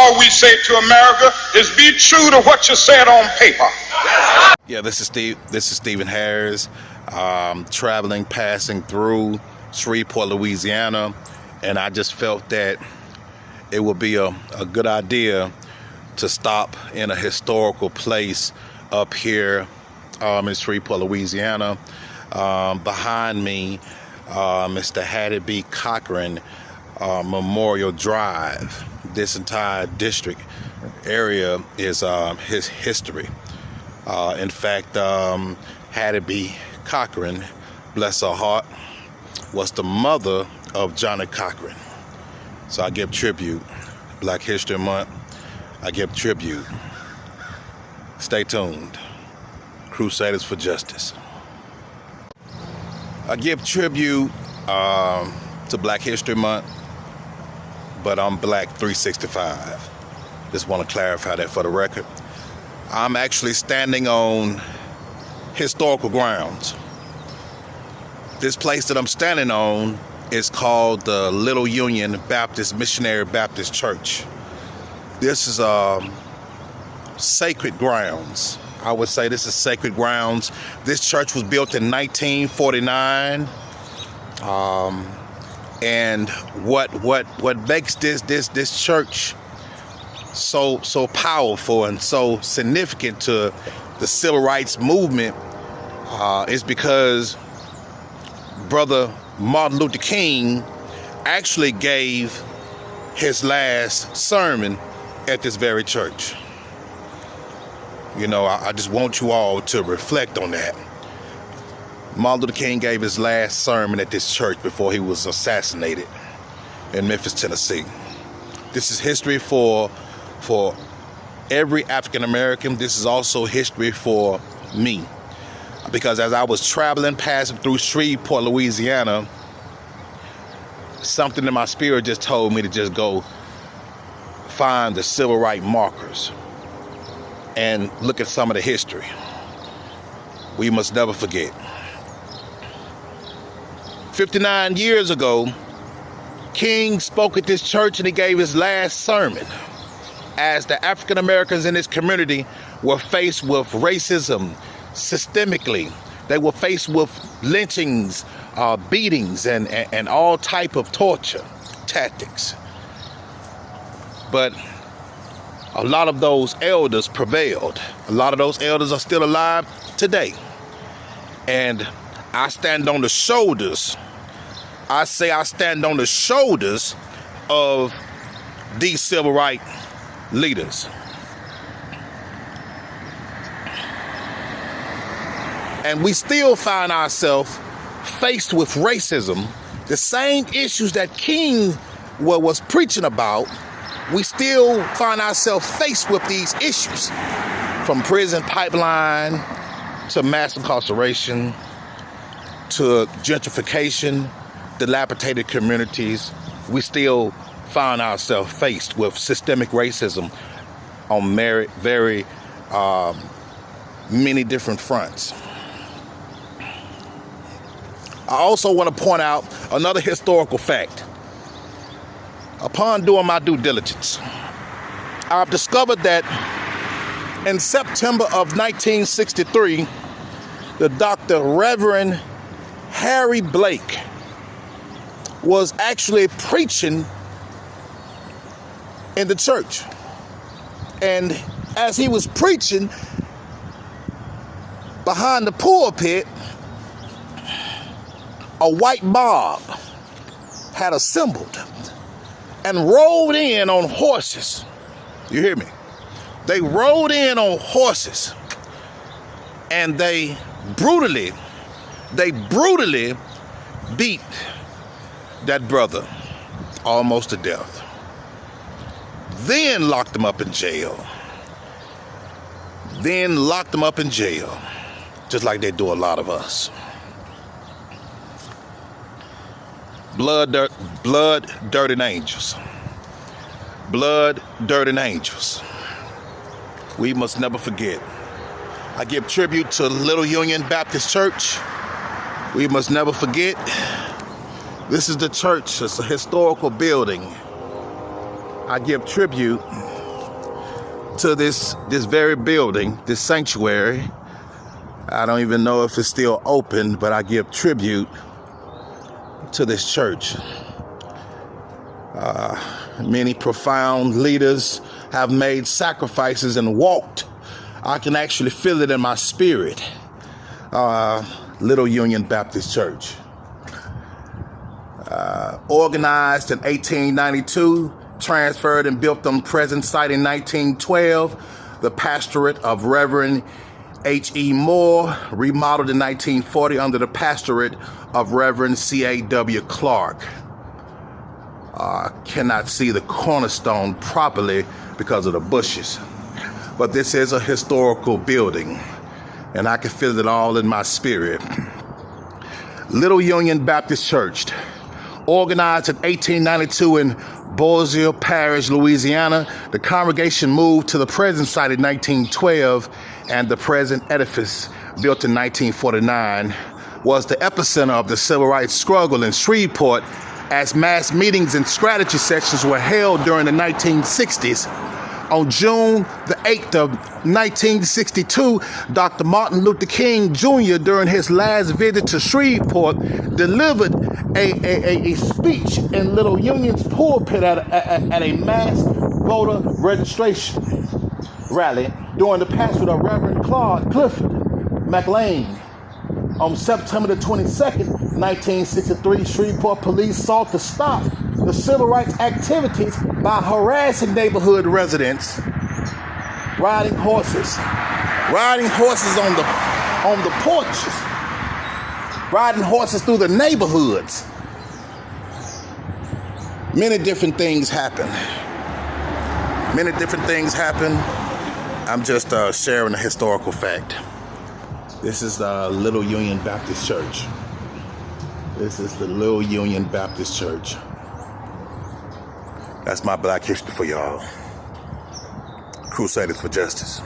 all we say to America is be true to what you said on paper. Yeah, this is Stephen Harris, traveling, passing through Shreveport, Louisiana, and I just felt that it would be a good idea to stop in a historical place up here in Shreveport, Louisiana. Behind me, Mr. Hattie B. Cochran Memorial Drive. This entire district area is his history. In fact, Hattie B. Cochran, bless her heart, was the mother of Johnnie Cochran. So I give tribute. Black History Month, I give tribute. Stay tuned. Crusaders for Justice. I give tribute to Black History Month, but I'm Black 365. Just want to clarify that for the record. I'm actually standing on historical grounds. This place that I'm standing on is called the Little Union Baptist Missionary Baptist Church. This is sacred grounds. I would say this is sacred grounds. This church was built in 1949. And what makes this church so powerful and so significant to the civil rights movement is because Brother Martin Luther King actually gave his last sermon at this very church. You know, I just want you all to reflect on that. Martin Luther King gave his last sermon at this church before he was assassinated in Memphis, Tennessee. This is history for every African American. This is also history for me. Because as I was traveling, passing through Shreveport, Louisiana, something in my spirit just told me to just go find the civil rights markers and look at some of the history. We must never forget. 59 years ago, King spoke at this church and he gave his last sermon as the African Americans in this community were faced with racism systemically. They were faced with lynchings, beatings, and all type of torture tactics. But a lot of those elders prevailed. A lot of those elders are still alive today. And I stand on the shoulders. I stand on the shoulders of these civil rights leaders. And we still find ourselves faced with racism, the same issues that King was preaching about. We still find ourselves faced with these issues, from prison pipeline to mass incarceration to gentrification, dilapidated communities. We still find ourselves faced with systemic racism on very many different fronts. I also want to point out another historical fact. Upon doing my due diligence, I've discovered that in September of 1963, the Dr. Reverend Harry Blake was actually preaching in the church. And as he was preaching, behind the pulpit, a white mob had assembled and rode in on horses. You hear me? They rode in on horses and they brutally beat that brother almost to death. Then locked him up in jail. Just like they do a lot of us. Blood, dirt, and angels. Blood, dirt, and angels. We must never forget. I give tribute to Little Union Baptist Church. We must never forget. This is the church. It's a historical building. I give tribute to this very building, this sanctuary. I don't even know if it's still open, but I give tribute to this church. Many profound leaders have made sacrifices and walked. I can actually feel it in my spirit. Little Union Baptist Church. Organized in 1892, transferred and built on present site in 1912, the pastorate of Reverend H.E. Moore, remodeled in 1940 under the pastorate of Reverend C.A.W. Clark. Cannot see the cornerstone properly because of the bushes, but this is a historical building, and I can feel it all in my spirit. Little Union Baptist Church, organized in 1892 in Bossier Parish, Louisiana. The congregation moved to the present site in 1912, and the present edifice, built in 1949, was the epicenter of the civil rights struggle in Shreveport, as mass meetings and strategy sessions were held during the 1960s. On June the 8th of 1962, Dr. Martin Luther King Jr., during his last visit to Shreveport, delivered a speech in Little Union's pulpit at a mass voter registration rally during the pastorate of Reverend Claude Clifford McLean. On September the 22nd, 1963, Shreveport police sought to stop the civil rights activities by harassing neighborhood residents, riding horses on the porches, riding horses through the neighborhoods. Many different things happen. I'm just sharing a historical fact. This is the Little Union Baptist Church. This is the Little Union Baptist Church. That's my Black history for y'all. Crusaders for Justice.